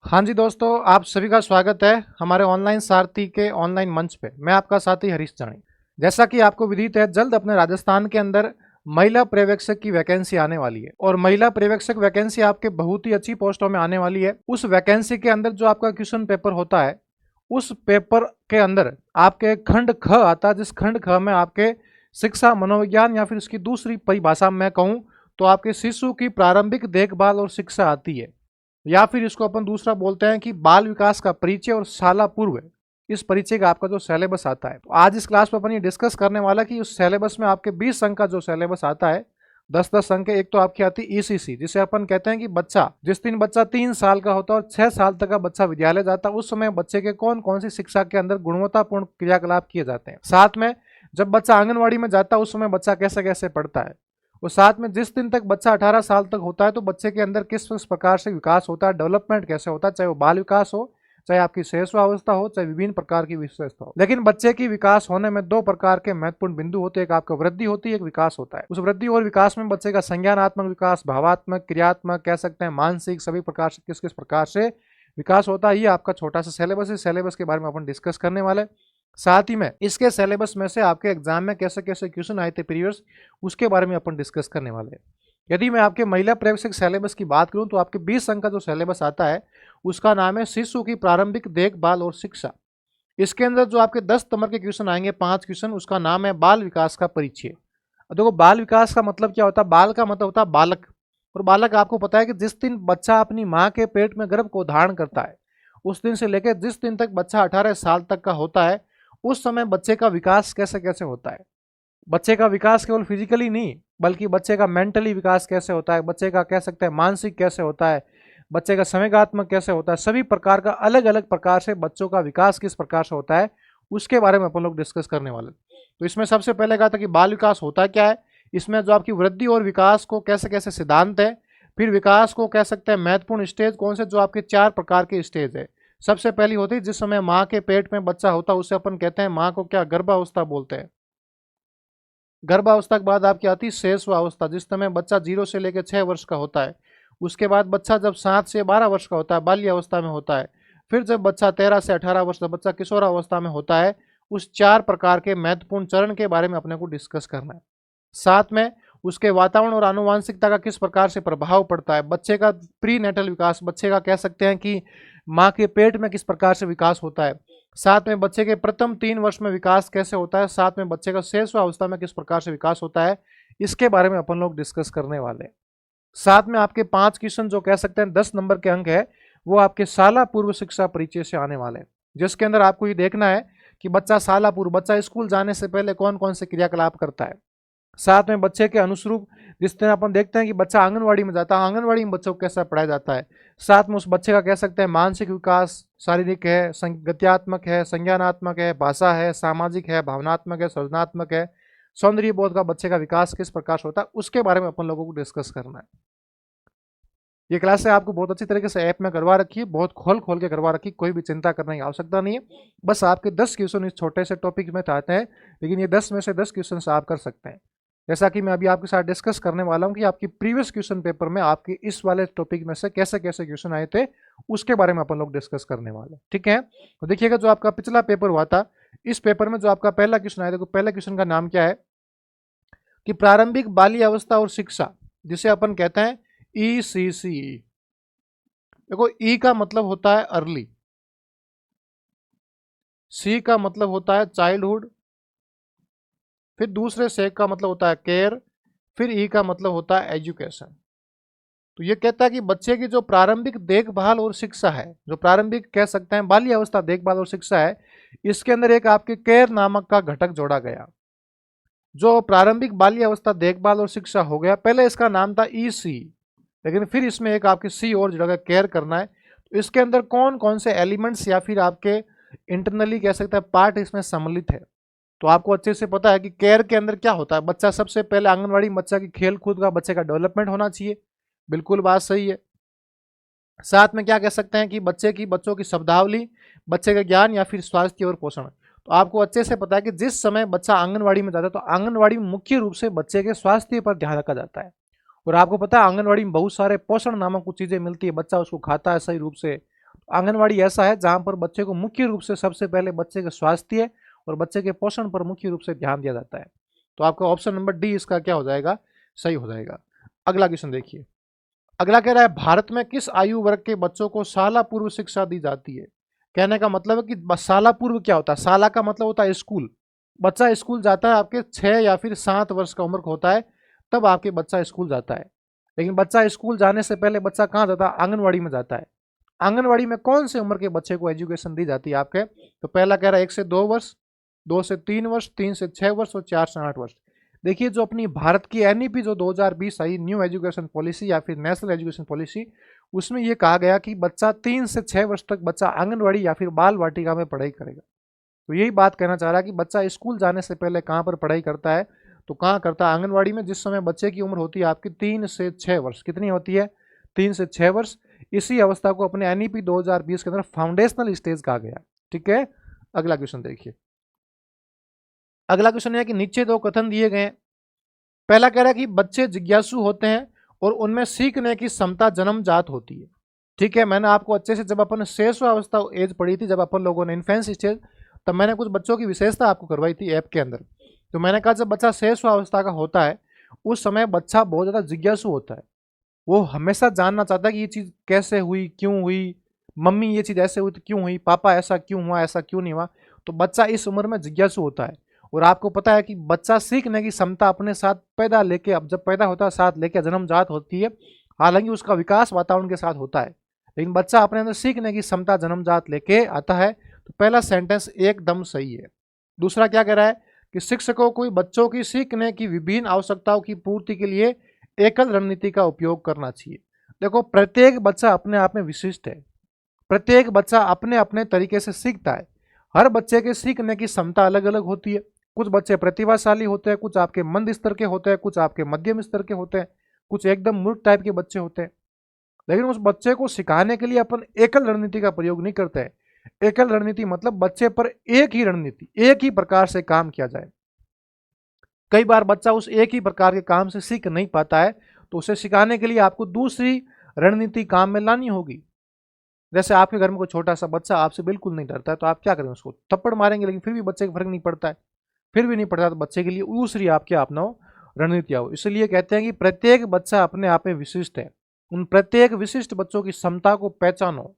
हाँ जी दोस्तों, आप सभी का स्वागत है हमारे ऑनलाइन सारथी के ऑनलाइन मंच पे। मैं आपका साथी हरीश जानी। जैसा कि आपको विदित है, जल्द अपने राजस्थान के अंदर महिला पर्यवेक्षक की वैकेंसी आने वाली है और महिला पर्यवेक्षक वैकेंसी आपके बहुत ही अच्छी पोस्टों में आने वाली है। उस वैकेंसी के अंदर जो आपका क्वेश्चन पेपर होता है, उस पेपर के अंदर आपके खंड ख आता है, जिस खंड ख में आपके शिक्षा मनोविज्ञान या फिर उसकी दूसरी परिभाषा में कहूँ तो आपके शिशु की प्रारंभिक देखभाल और शिक्षा आती है, या फिर इसको अपन दूसरा बोलते हैं कि बाल विकास का परिचय और शाला पूर्व। इस परिचय का आपका जो सिलेबस आता है, तो आज इस क्लास में अपन ये डिस्कस करने वाला कि उस सिलेबस में आपके 20 अंक का जो सिलेबस आता है, 10-10 अंक। एक तो आपकी आती है ईसीसी, जिसे अपन कहते हैं कि बच्चा जिस दिन बच्चा 3 साल का होता है और 6 साल तक का बच्चा विद्यालय जाता है, उस समय बच्चे के कौन कौन सी शिक्षा के अंदर गुणवत्तापूर्ण क्रियाकलाप किए जाते हैं। साथ में जब बच्चा आंगनवाड़ी में जाता है, उस समय बच्चा कैसे कैसे पढ़ता है। और साथ में जिस दिन तक बच्चा 18 साल तक होता है, तो बच्चे के अंदर किस किस प्रकार से विकास होता है, डेवलपमेंट कैसे होता है, चाहे वो बाल विकास हो, चाहे आपकी शैशवावस्था हो, चाहे विभिन्न प्रकार की विशेषता हो। लेकिन बच्चे की विकास होने में दो प्रकार के महत्वपूर्ण बिंदु होते हैं, एक आपका वृद्धि होती है, एक विकास होता है। उस वृद्धि और विकास में बच्चे का संज्ञानात्मक विकास, भावात्मक, क्रियात्मक, कह सकते हैं मानसिक, सभी प्रकार से किस किस प्रकार से विकास होता है, ये आपका छोटा सा सिलेबस है। सिलेबस के बारे में अपन डिस्कस करने वाले। साथ ही में इसके सिलेबस में से आपके एग्जाम में कैसे कैसे क्वेश्चन आए थे प्रीवियस, उसके बारे में अपन डिस्कस करने वाले हैं। यदि मैं आपके महिला पर्यवेक्षक सिलेबस की बात करूं, तो आपके 20 अंक का जो सिलेबस आता है, उसका नाम है शिशु की प्रारंभिक देखभाल और शिक्षा। इसके अंदर जो आपके 10 नंबर के क्वेश्चन आएंगे, 5 क्वेश्चन, उसका नाम है बाल विकास का परिचय। अब देखो, बाल विकास का मतलब क्या होता है। बाल का मतलब होता है बालक, और बालक आपको पता है कि जिस दिन बच्चा अपनी माँ के पेट में गर्भ को धारण करता है, उस दिन से लेकर जिस दिन तक बच्चा 18 साल तक का होता है, उस समय बच्चे का विकास कैसे कैसे होता है। बच्चे का विकास केवल फिजिकली नहीं, बल्कि बच्चे का मेंटली विकास कैसे होता है, बच्चे का कह सकते हैं मानसिक कैसे होता है, बच्चे का संवेगात्मक कैसे होता है, सभी प्रकार का अलग अलग प्रकार से बच्चों का विकास किस प्रकार से होता है, उसके बारे में अपन लोग डिस्कस करने वाले। तो इसमें सबसे पहले कहा था कि बाल विकास होता क्या है। इसमें जो आपकी वृद्धि और विकास को कैसे कैसे सिद्धांत है, फिर विकास को कह सकते हैं महत्वपूर्ण स्टेज कौन से, जो आपके 4 प्रकार के स्टेज है। सबसे पहली होती है जिस समय माँ के पेट में बच्चा होता है, उसे अपन कहते हैं माँ को क्या, गर्भावस्था बोलते हैं। गर्भावस्था के बाद आपकी आती है शैशवावस्था, जिस समय बच्चा 0 से लेकर 6 वर्ष का होता है। उसके बाद बच्चा जब 7 से 12 वर्ष का होता है, बाल्यावस्था में होता है। फिर जब बच्चा 13 से 18 वर्ष का बच्चा किशोरावस्था में होता है। उस 4 प्रकार के महत्वपूर्ण चरण के बारे में अपने को डिस्कस करना है। साथ में उसके वातावरण और आनुवांशिकता का किस प्रकार से प्रभाव पड़ता है, बच्चे का प्री नेटल विकास, बच्चे का कह सकते हैं कि माँ के पेट में किस प्रकार से विकास होता है। साथ में बच्चे के प्रथम 3 वर्ष में विकास कैसे होता है, साथ में बच्चे का शैशवावस्था में किस प्रकार से विकास होता है, इसके बारे में अपन लोग डिस्कस करने वाले हैं। साथ में आपके 5 क्वेश्चन जो कह सकते हैं 10 नंबर के अंक है, वो आपके शाला पूर्व शिक्षा परिचय से आने वाले हैं, जिसके अंदर आपको ये देखना है कि बच्चा शाला पूर्व, बच्चा स्कूल जाने से पहले कौन कौन से क्रियाकलाप करता है। साथ में बच्चे के अनुरूप जिस तरह अपन देखते हैं कि बच्चा आंगनवाड़ी में जाता है, आंगनवाड़ी में बच्चों को कैसा पढ़ाया जाता है। साथ में उस बच्चे का कह सकते हैं मानसिक विकास, शारीरिक है, गत्यात्मक है, संज्ञानात्मक है, भाषा है, सामाजिक है, भावनात्मक है, सृजनात्मक है, सौंदर्य बोध का बच्चे का विकास किस प्रकार से होता है, उसके बारे में अपन लोगों को डिस्कस करना है। ये क्लास है आपको बहुत अच्छी तरीके से ऐप में करवा रखी है, बहुत खोल खोल के करवा रखी, कोई भी चिंता करने की आवश्यकता नहीं है। बस आपके 10 क्वेश्चन इस छोटे से टॉपिक में आते हैं, लेकिन ये 10 में से 10 क्वेश्चन आप कर सकते हैं। जैसा कि मैं अभी आपके साथ डिस्कस करने वाला हूं कि आपकी प्रीवियस क्वेश्चन पेपर में आपके इस वाले टॉपिक में से कैसे कैसे क्वेश्चन आए थे, उसके बारे में अपन लोग डिस्कस करने वाले। ठीक है, तो देखिएगा जो आपका पिछला पेपर हुआ था, इस पेपर में जो आपका पहला क्वेश्चन आया था, पहले क्वेश्चन का नाम क्या है कि प्रारंभिक बाल्य अवस्था और शिक्षा, जिसे अपन कहते हैं ECC। देखो, ई का मतलब होता है अर्ली, सी का मतलब होता है चाइल्डहुड, फिर दूसरे से का मतलब होता है केयर, फिर ई का मतलब होता है एजुकेशन। तो ये कहता है कि बच्चे की जो प्रारंभिक देखभाल और शिक्षा है, जो प्रारंभिक कह सकते हैं बाल्य अवस्था देखभाल और शिक्षा है, इसके अंदर एक आपके केयर नामक का घटक जोड़ा गया। जो प्रारंभिक बाल्य अवस्था देखभाल और शिक्षा हो गया, पहले इसका नाम था EC, लेकिन फिर इसमें एक आपके सी और जुड़ा गया, केयर करना है। तो इसके अंदर कौन कौन से एलिमेंट्स या फिर आपके इंटरनली कह सकते हैं पार्ट इसमें सम्मिलित है। तो आपको अच्छे से पता है कि केयर के अंदर क्या होता है। बच्चा सबसे पहले आंगनवाड़ी में बच्चा की खेल कूद का, बच्चे का डेवलपमेंट होना चाहिए, बिल्कुल बात सही है। साथ में क्या कह सकते हैं कि बच्चों की शब्दावली, बच्चे का ज्ञान या फिर स्वास्थ्य और पोषण। तो आपको अच्छे से पता है कि जिस समय बच्चा आंगनवाड़ी में जाता है, तो आंगनवाड़ी में मुख्य रूप से बच्चे के स्वास्थ्य पर ध्यान रखा जाता है। और आपको पता है आंगनवाड़ी में बहुत सारे पोषण नामक कुछ चीजें मिलती है, बच्चा उसको खाता है सही रूप से, आंगनवाड़ी ऐसा है जहां पर बच्चे को मुख्य रूप से सबसे पहले बच्चे के स्वास्थ्य और बच्चे के पोषण पर मुख्य रूप से ध्यान दिया जाता है। तो आपका ऑप्शन नंबर डी इसका क्या हो जाएगा, सही हो जाएगा। अगला क्वेश्चन देखिए, अगला कह रहा है भारत में किस आयु वर्ग के बच्चों को शाला पूर्व शिक्षा दी जाती है। कहने का मतलब है कि शाला पूर्व क्या होता है, शाला का मतलब होता है स्कूल। बच्चा स्कूल जाता है आपके 6 या फिर 7 वर्ष का उम्र होता है, तब आपके बच्चा स्कूल जाता है। लेकिन बच्चा स्कूल जाने से पहले बच्चा कहाँ जाता है, आंगनवाड़ी में जाता है। आंगनवाड़ी में कौन से उम्र के बच्चे को एजुकेशन दी जाती है आपके, तो पहला कह रहा है 1 से 2 वर्ष, 2 से 3 वर्ष, 3 से 6 वर्ष और 4 से 8 वर्ष। देखिए जो अपनी भारत की एनईपी जो 2020 आई, न्यू एजुकेशन पॉलिसी या फिर नेशनल एजुकेशन पॉलिसी, उसमें यह कहा गया कि बच्चा 3 से 6 वर्ष तक बच्चा आंगनवाड़ी या फिर बाल वाटिका में पढ़ाई करेगा। तो यही बात कहना चाह रहा है कि बच्चा स्कूल जाने से पहले कहाँ पर पढ़ाई करता है, तो कहाँ करता है, आंगनवाड़ी में, जिस समय बच्चे की उम्र होती है आपकी 3 से 6 वर्ष। कितनी होती है, 3 से 6 वर्ष। इसी अवस्था को अपने एनईपी 2020 के अंदर फाउंडेशनल स्टेज कहा गया। ठीक है, अगला क्वेश्चन देखिए। अगला क्वेश्चन है कि नीचे 2 कथन दिए गए। पहला कह रहा है कि बच्चे जिज्ञासु होते हैं और उनमें सीखने की क्षमता जन्मजात होती है। ठीक है, मैंने आपको अच्छे से, जब अपन शिशुअवस्था एज पढ़ी थी, जब अपन लोगों ने इन्फेंस स्टेज, तब मैंने कुछ बच्चों की विशेषता आपको करवाई थी ऐप के अंदर। तो मैंने कहा जब बच्चा शिशुअवस्था का होता है उस समय बच्चा बहुत ज़्यादा जिज्ञासु होता है। वो हमेशा जानना चाहता है कि ये चीज़ कैसे हुई, क्यों हुई, मम्मी ये चीज़ ऐसे हुई तो क्यों हुई, पापा ऐसा क्यों हुआ, ऐसा क्यों नहीं हुआ। तो बच्चा इस उम्र में जिज्ञासु होता है। और आपको पता है कि बच्चा सीखने की क्षमता अपने साथ पैदा लेके, अब जब पैदा होता है साथ लेके जन्मजात होती है। हालांकि उसका विकास वातावरण के साथ होता है, लेकिन बच्चा अपने अंदर सीखने की क्षमता जन्मजात लेके आता है। तो पहला सेंटेंस एकदम सही है। दूसरा क्या कह रहा है कि शिक्षकों को बच्चों की सीखने की विभिन्न आवश्यकताओं की पूर्ति के लिए एकल रणनीति का उपयोग करना चाहिए। देखो, प्रत्येक बच्चा अपने आप में विशिष्ट है। प्रत्येक बच्चा अपने अपने तरीके से सीखता है। हर बच्चे के सीखने की क्षमता अलग अलग होती है। कुछ बच्चे प्रतिभाशाली होते हैं, कुछ आपके मंद स्तर के होते हैं, कुछ आपके मध्यम स्तर के होते हैं, कुछ एकदम मूर्ख टाइप के बच्चे होते हैं। लेकिन उस बच्चे को सिखाने के लिए अपन एकल रणनीति का प्रयोग नहीं करते हैं। एकल रणनीति मतलब बच्चे पर एक ही रणनीति, एक ही प्रकार से काम किया जाए। कई बार बच्चा उस एक ही प्रकार के काम से सीख नहीं पाता है, तो उसे सिखाने के लिए आपको दूसरी रणनीति काम में लानी होगी। जैसे आपके घर में कोई छोटा सा बच्चा आपसे बिल्कुल नहीं डरता है, तो आप क्या करें, उसको थप्पड़ मारेंगे, लेकिन फिर भी बच्चे को फर्क नहीं पड़ता है, फिर भी नहीं पड़ता, तो बच्चे के लिए दूसरी आपके अपनाओ रणनीति आओ। इसलिए कहते हैं कि प्रत्येक बच्चा अपने आप में विशिष्ट है। उन प्रत्येक विशिष्ट बच्चों की क्षमता को पहचानो।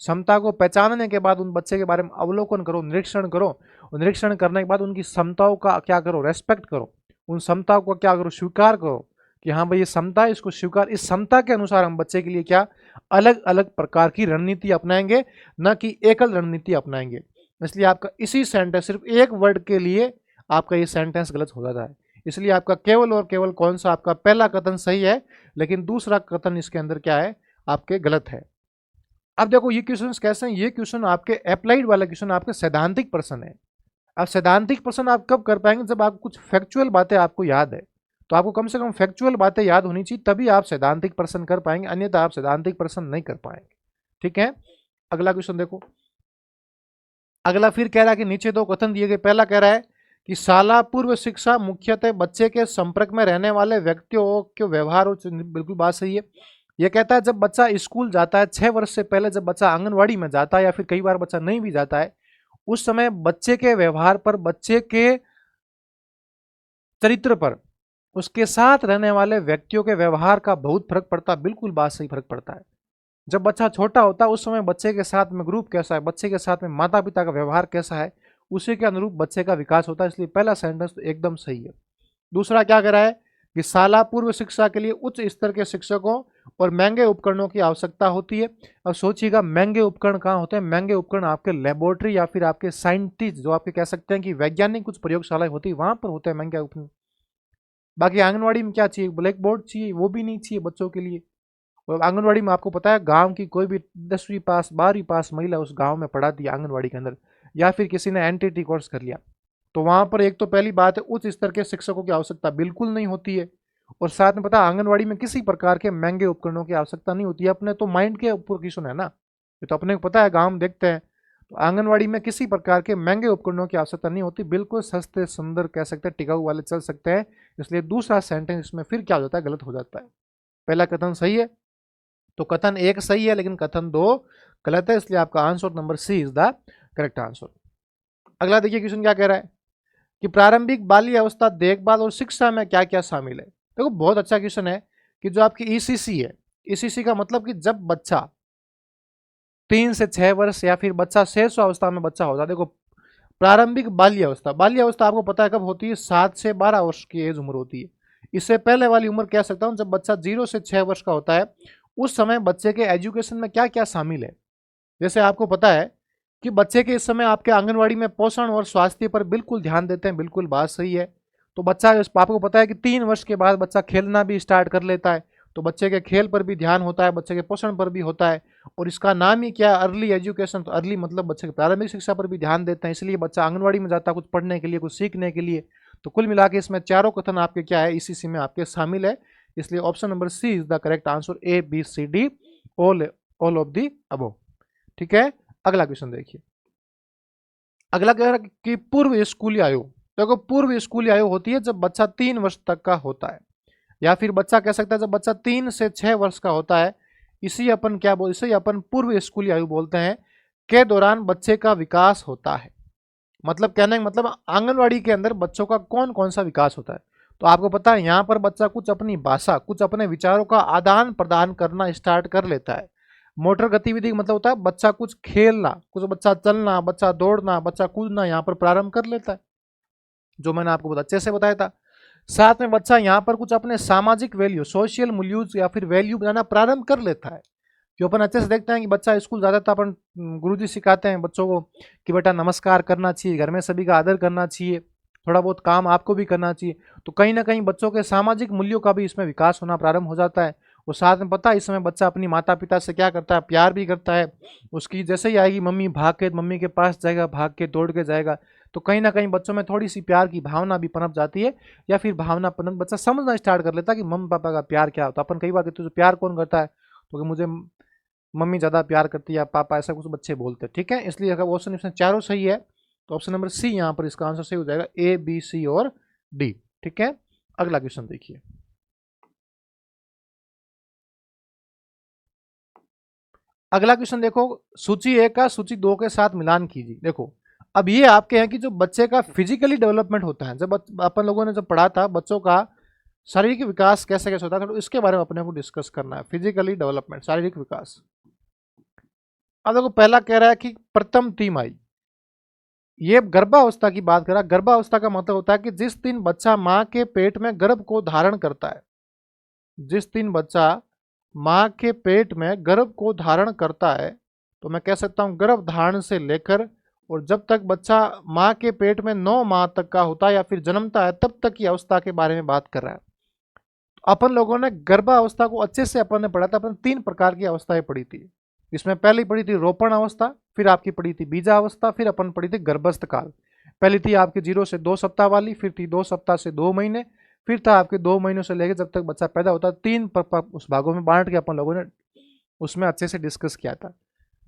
क्षमता को पहचानने के बाद उन बच्चे के बारे में अवलोकन करो, निरीक्षण करो, और निरीक्षण करने के बाद उनकी क्षमताओं का क्या करो, रेस्पेक्ट करो। उन क्षमताओं को क्या करो, स्वीकार करो कि हाँ भाई ये क्षमता है, इसको स्वीकार। इस क्षमता के अनुसार हम बच्चे के लिए क्या अलग अलग प्रकार की रणनीति अपनाएंगे, न कि एकल रणनीति अपनाएंगे। इसलिए आपका इसी सेंटेंस, सिर्फ एक वर्ड के लिए आपका ये सेंटेंस गलत हो जाता है। इसलिए आपका केवल और केवल कौन सा, आपका पहला कथन सही है, लेकिन दूसरा कथन इसके अंदर क्या है, आपके गलत है। अब देखो ये क्वेश्चन कैसे हैं, ये क्वेश्चन आपके अप्लाइड वाला क्वेश्चन आपके सैद्धांतिक प्रश्न है। अब सैद्धांतिक प्रश्न आप कब कर पाएंगे, जब आपको कुछ फैक्चुअल बातें आपको याद है। तो आपको कम से कम फैक्चुअल बातें याद होनी चाहिए, तभी आप सैद्धांतिक प्रश्न कर पाएंगे, अन्यथा आप सैद्धांतिक प्रश्न नहीं कर पाएंगे। ठीक है, अगला क्वेश्चन देखो। अगला फिर कह रहा है कि नीचे 2 कथन दिए गए। पहला कह रहा है कि शाला पूर्व शिक्षा मुख्यतः बच्चे के संपर्क में रहने वाले व्यक्तियों के व्यवहार, बिल्कुल बात सही है। यह कहता है जब बच्चा स्कूल जाता है, 6 वर्ष से पहले जब बच्चा आंगनवाड़ी में जाता है, या फिर कई बार बच्चा नहीं भी जाता है, उस समय बच्चे के व्यवहार पर, बच्चे के चरित्र पर, उसके साथ रहने वाले व्यक्तियों के व्यवहार का बहुत फर्क पड़ता है। बिल्कुल बात सही, फर्क पड़ता है। जब बच्चा छोटा होता है उस समय बच्चे के साथ में ग्रुप कैसा है, बच्चे के साथ में माता पिता का व्यवहार कैसा है, उसी के अनुरूप बच्चे का विकास होता है। इसलिए पहला सेंटेंस तो एकदम सही है। दूसरा क्या कह रहा है कि शाला पूर्व शिक्षा के लिए उच्च स्तर के शिक्षकों और महंगे उपकरणों की आवश्यकता होती है। अब सोचिएगा महंगे उपकरण कहाँ होते हैं, महंगे उपकरण आपके लेबोरेटरी या फिर आपके साइंटिस्ट, जो आपके कह सकते हैं कि वैज्ञानिक कुछ प्रयोगशालाएं होती है, वहां पर होते हैं महंगे उपकरण। बाकी आंगनवाड़ी में क्या चाहिए, ब्लैक बोर्ड चाहिए, वो भी नहीं चाहिए बच्चों के लिए। और आंगनवाड़ी में आपको पता है, गांव की कोई भी 10वीं पास 12वीं पास महिला उस गांव में पढ़ाती है आंगनवाड़ी के अंदर, या फिर किसी ने एनटीटी कोर्स कर लिया, तो वहां पर एक तो पहली बात है उच्च स्तर के शिक्षकों की आवश्यकता बिल्कुल नहीं होती है। और साथ में पता है आंगनवाड़ी में किसी प्रकार के महंगे उपकरणों की आवश्यकता नहीं होती है। अपने तो माइंड के ऊपर क्वेश्चन है ना, ये तो अपने को पता है, गाँव में देखते हैं। तो आंगनवाड़ी में किसी प्रकार के महंगे उपकरणों की आवश्यकता नहीं होती, बिल्कुल सस्ते सुंदर कह सकते हैं, टिकाऊ वाले चल सकते हैं। इसलिए दूसरा सेंटेंस इसमें फिर क्या हो जाता है, गलत हो जाता है। पहला कथन सही है, तो कथन 1 सही है, लेकिन कथन 2 गलत है, इसलिए आपका answer number C is the correct answer. अगला देखिए क्वेश्चन क्या कह रहा है कि प्रारंभिक बाल्य अवस्था देखभाल और शिक्षा में क्या क्या शामिल है। देखो बहुत अच्छा क्वेश्चन है कि जो आपकी ईसीसी है, ईसीसी का मतलब कि जब बच्चा 3 से 6 वर्ष या फिर बच्चा शेष अवस्था में बच्चा होता है। देखो प्रारंभिक बाल्य अवस्था, बाल्य अवस्था आपको पता है कब होती है, 7 से 12 वर्ष की एज उम्र होती है। इससे पहले वाली उम्र कह सकता हूँ जब बच्चा 0 से 6 वर्ष का होता है, उस समय बच्चे के एजुकेशन में क्या क्या शामिल है। जैसे आपको पता है कि बच्चे के इस समय आपके आंगनवाड़ी में पोषण और स्वास्थ्य पर बिल्कुल ध्यान देते हैं, बिल्कुल बात सही है। तो बच्चा, आपको पता है कि 3 वर्ष के बाद बच्चा खेलना भी स्टार्ट कर लेता है, तो बच्चे के खेल पर भी ध्यान होता है, बच्चे के पोषण पर भी होता है, और इसका नाम ही क्या, अर्ली एजुकेशन। तो अर्ली मतलब बच्चे की प्रारंभिक शिक्षा पर भी ध्यान देते हैं, इसलिए बच्चा आंगनवाड़ी में जाता है कुछ पढ़ने के लिए, कुछ सीखने के लिए। तो कुल मिला के इसमें चारों कथन आपके क्या है, इसी में आपके शामिल है, इसलिए option number C is the correct answer, A B C D all of the above. ठीक है, अगला क्वेश्चन देखिए। अगला कह रहा है कि पूर्व स्कूली आयु। देखो पूर्व स्कूली आयु होती है जब बच्चा 3 वर्ष तक का होता है, या फिर बच्चा कह सकता है जब बच्चा 3 से 6 वर्ष का होता है, इसी अपन क्या बोल, इसे अपन पूर्व स्कूली आयु बोलते हैं, के दौरान बच्चे का विकास होता है। मतलब कहने का मतलब आंगनवाड़ी के अंदर बच्चों का कौन कौन सा विकास होता है। तो आपको पता है यहाँ पर बच्चा कुछ अपनी भाषा, कुछ अपने विचारों का आदान प्रदान करना स्टार्ट कर लेता है। मोटर गतिविधि का मतलब होता है बच्चा कुछ खेलना, कुछ बच्चा चलना, बच्चा दौड़ना, बच्चा कूदना यहाँ पर प्रारंभ कर लेता है, जो मैंने आपको अच्छे से बताया था। साथ में बच्चा यहाँ पर कुछ अपने सामाजिक वैल्यू, सोशल मूल्यूज या फिर वैल्यू बनाना प्रारंभ कर लेता है। जो अपन अच्छे से देखते हैं कि बच्चा स्कूल जाता है तो अपन गुरुजी सिखाते हैं बच्चों को कि बेटा नमस्कार करना चाहिए, घर में सभी का आदर करना चाहिए, थोड़ा बहुत काम आपको भी करना चाहिए। तो कहीं ना कहीं बच्चों के सामाजिक मूल्यों का भी इसमें विकास होना प्रारंभ हो जाता है। और साथ में पता है इस समय बच्चा अपनी माता पिता से क्या करता है, प्यार भी करता है। उसकी जैसे ही आएगी मम्मी, भाग के मम्मी के पास जाएगा, भाग के दौड़ के जाएगा। तो कहीं ना कहीं बच्चों में थोड़ी सी प्यार की भावना भी पनप जाती है, या फिर भावना पनप बच्चा समझना स्टार्ट कर लेता है कि मम्मी पापा का प्यार क्या होता है। अपन कई बार कहते हैं तो प्यार कौन करता है, तो मुझे मम्मी ज़्यादा प्यार करती है या पापा, ऐसा कुछ बच्चे बोलते हैं। ठीक है, इसलिए अगर ऑप्शन इसमें चारों सही है तो ऑप्शन नंबर सी यहाँ पर इसका आंसर सही हो जाएगा, ए बी सी और डी। ठीक है, अगला क्वेश्चन देखिए। अगला क्वेश्चन देखो, सूची 1 का सूची 2 के साथ मिलान कीजिए। देखो अब ये आपके हैं कि जो बच्चे का फिजिकली डेवलपमेंट होता है, जब अपन लोगों ने जब पढ़ा था बच्चों का शारीरिक विकास कैसे कैसे होता है, तो इसके बारे में अपने को डिस्कस करना है, फिजिकली डेवलपमेंट, शारीरिक विकास। अब देखो पहला कह रहा है कि प्रथम तिमाही, ये गर्भावस्था की बात कर रहा है। गर्भावस्था का मतलब होता है कि जिस दिन बच्चा माँ के पेट में गर्भ को धारण करता है, जिस दिन बच्चा माँ के पेट में गर्भ को धारण करता है, तो मैं कह सकता हूँ गर्भ धारण से लेकर और जब तक बच्चा माँ के पेट में 9 माह तक का होता है या फिर जन्मता है, तब तक की अवस्था के बारे में बात कर रहा है। तो अपन लोगों ने गर्भावस्था को अच्छे से अपन ने पढ़ा था, अपन 3 प्रकार की अवस्थाएं पढ़ी थी। इसमें पहली पढ़ी थी रोपण अवस्था, फिर आपकी पढ़ी थी बीजावस्था, फिर अपन पढ़ी थी गर्भस्थ काल। पहली थी आपकी 0 से 2 सप्ताह वाली, फिर थी 2 सप्ताह से 2 महीने, फिर था आपके 2 महीनों से लेकर जब तक बच्चा पैदा होता है। 3 उस भागों में बांट के अपन लोगों ने उसमें अच्छे से डिस्कस किया था।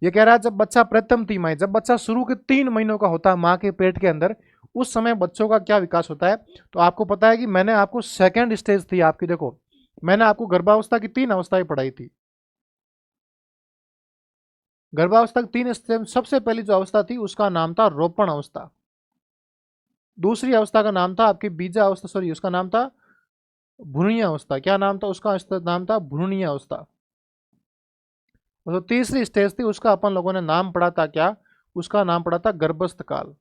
ये कह रहा है जब बच्चा प्रथम तिमाही, जब बच्चा शुरू के 3 महीनों का होता है माँ के पेट के अंदर, उस समय बच्चों का क्या विकास होता है। तो आपको पता है कि मैंने आपको सेकेंड स्टेज थी आपकी, देखो मैंने आपको गर्भावस्था की 3 अवस्थाएं पढ़ाई थी। गर्भावस्था की 3 स्टेज, सबसे पहली जो अवस्था थी उसका नाम था रोपण अवस्था। दूसरी अवस्था का नाम था आपकी बीजा अवस्था, सॉरी उसका नाम था भ्रूणीय अवस्था। क्या नाम था उसका, नाम था भ्रूणीय अवस्था। तो तीसरी स्टेज थी, उसका अपन लोगों ने नाम पढ़ा था क्या, उसका नाम पढ़ा था गर्भस्थ काल।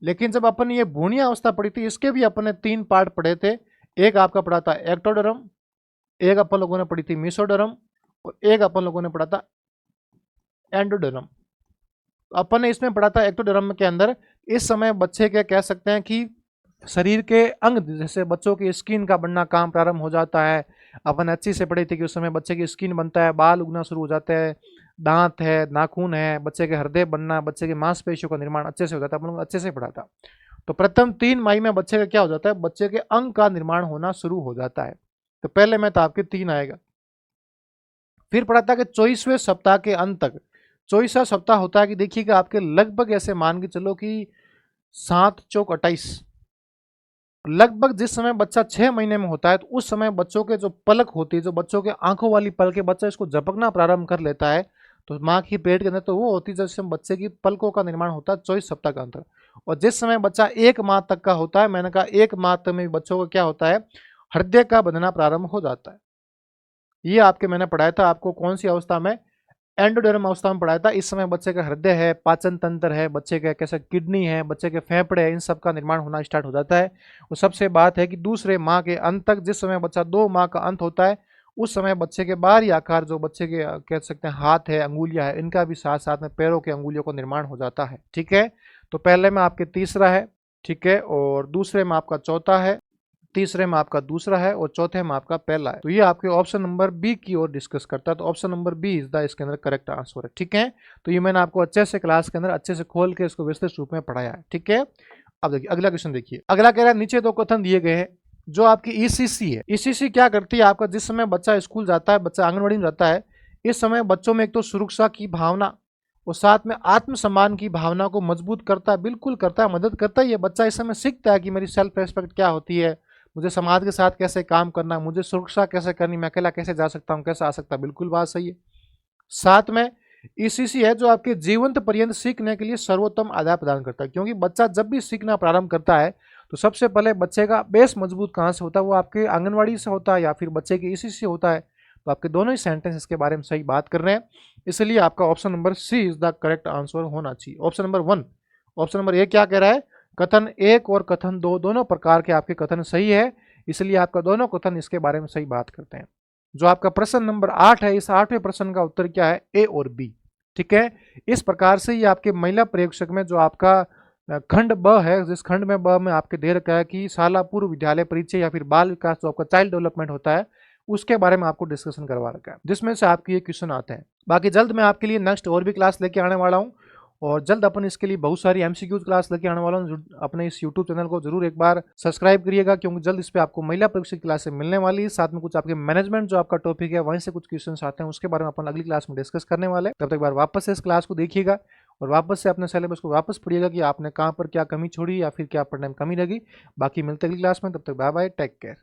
लेकिन जब अपन ये भ्रूणीय अवस्था पढ़ी थी, इसके भी अपन ने 3 पार्ट पढ़े थे। एक आपका पढ़ा था एक्टोडर्म, एक अपन लोगों ने पढ़ी थी मेसोडर्म, और एक अपन लोगों ने पढ़ा था एंडोडर्म। अपन ने इसमें पढ़ा था एक्टोडर्म के अंदर, इस समय बच्चे के कह सकते हैं कि शरीर के अंग, जैसे बच्चों की स्किन का बनना काम प्रारंभ हो जाता है। अपन अच्छी से पढ़ी थी कि उस समय बच्चे की स्किन बनता है, बाल उगना शुरू हो जाते हैं, दांत है, नाखून है, बच्चे के हृदय बनना, बच्चे के मांसपेशियों का निर्माण अच्छे से हो जाता है। अपन लोग अच्छे से पढ़ा था। तो प्रथम 3 माही में बच्चे का क्या हो जाता है, बच्चे के अंग का निर्माण होना शुरू हो जाता है। तो पहले में तो आपके 3 आएगा। फिर पढ़ा था कि 24वें सप्ताह के अंत तक, 24वां सप्ताह होता है कि देखिएगा आपके लगभग ऐसे मान के चलो कि 7 चौक 28, लगभग जिस समय बच्चा 6 महीने में होता है तो उस समय बच्चों के जो पलक होती है, जो बच्चों के आंखों वाली पलकें, बच्चा इसको झपकना प्रारंभ कर लेता है, तो माँ की पेट के अंदर तो वो होती है जिस समय बच्चे की पलकों का निर्माण होता है 24 सप्ताह का अंतर। और जिस समय बच्चा 1 माह तक का होता है, मैंने कहा 1 माह तक में बच्चों को क्या होता है, हृदय का बंधना प्रारंभ हो जाता है। ये आपके मैंने पढ़ाया था, आपको कौन सी अवस्था में, एंडोडर्म अवस्था में पढ़ाया था। इस समय बच्चे का हृदय है, पाचन तंत्र है, बच्चे का कैसे किडनी है, बच्चे के फेफड़े है, इन सब का निर्माण होना स्टार्ट हो जाता है। और सबसे बात है कि दूसरे माह के अंत तक, जिस समय बच्चा 2 माह का अंत होता है, उस समय बच्चे के बाहरी आकार, जो बच्चे के कह सकते हैं हाथ है, अंगुलियां है, इनका भी साथ साथ में पैरों के अंगुलियों को निर्माण हो जाता है। ठीक है, तो पहले में आपके तीसरा है, ठीक है, और दूसरे में आपका चौथा है, तीसरे में आपका दूसरा है, और चौथे में आपका पहला है। तो ये आपके ऑप्शन नंबर बी की ओर डिस्कस करता है। तो option number B is the इसके अंदर करेक्ट आंसर है। ठीक है, तो ये मैंने आपको अच्छे से क्लास के अंदर अच्छे से खोल के इसको विस्तृत रूप में पढ़ाया है। ठीक है, अब देखिए अगला क्वेश्चन देखिए। अगला कह रहा है नीचे 2 कथन दिए गए हैं। जो आपकी ईसीसी है, ईसीसी क्या करती है, आपका जिस समय बच्चा स्कूल जाता है, बच्चा आंगनबाड़ी में रहता है, इस समय बच्चों में एक तो सुरक्षा की भावना और साथ में आत्मसम्मान की भावना को मजबूत करता है, बिल्कुल करता है, मदद करता है। ये बच्चा इस समय सीखता है कि मेरी सेल्फ रेस्पेक्ट क्या होती है, मुझे समाज के साथ कैसे काम करना, मुझे सुरक्षा कैसे करनी, मैं अकेला कैसे जा सकता हूँ, कैसे आ सकता, बिल्कुल बात सही है। साथ में ईसीसी है जो आपके जीवंत पर्यंत सीखने के लिए सर्वोत्तम आधार प्रदान करता है, क्योंकि बच्चा जब भी सीखना प्रारंभ करता है तो सबसे पहले बच्चे का बेस मजबूत कहाँ से होता है, वो आपके आंगनवाड़ी से होता है या फिर बच्चे के ईसीसी से होता है। तो आपके दोनों ही सेंटेंस इसके बारे में सही बात कर रहे हैं, इसलिए आपका option number C is the correct answer होना चाहिए। Option number 1, option number A क्या कह रहा है, कथन 1 और कथन 2 दोनों प्रकार के आपके कथन सही है, इसलिए आपका दोनों कथन इसके बारे में सही बात करते हैं। जो आपका प्रश्न नंबर 8 है, इस 8वें प्रश्न का उत्तर क्या है, ए और बी। ठीक है, इस प्रकार से ये आपके महिला प्रयोगशक में जो आपका खंड ब है, जिस खंड में ब में आपके दे रखा है कि शाला पूर्व विद्यालय परिचय या फिर बाल विकास जो आपका चाइल्ड डेवलपमेंट होता है, उसके बारे में आपको डिस्कशन करवा रखा है, जिसमें से आपके ये क्वेश्चन आते हैं। बाकी जल्द मैं आपके लिए नेक्स्ट और भी क्लास लेके आने वाला हूँ, और जल्द अपन इसके लिए बहुत सारी एमसीक्यूज क्लास लेके आने वाला हूँ। अपने इस यूट्यूब चैनल को जरूर एक बार सब्सक्राइब करिएगा, क्योंकि जल्द इस पे आपको महिला परीक्षा क्लासें मिलने वाली है। साथ में कुछ आपके मैनेजमेंट जो आपका टॉपिक है, वहीं से कुछ क्वेश्चन आते हैं, उसके बारे में अपन अगली क्लास में डिस्कस करने वाले। तब तक एक बार वापस से इस क्लास को देखिएगा और वापस से अपने सिलेबस को वापस पढ़िएगा कि आपने कहाँ पर क्या कमी छोड़ी या फिर क्या पढ़ने में कमी लगी। बाकी मिलते अगली क्लास में, तब तक बाय बाय, टेक केयर।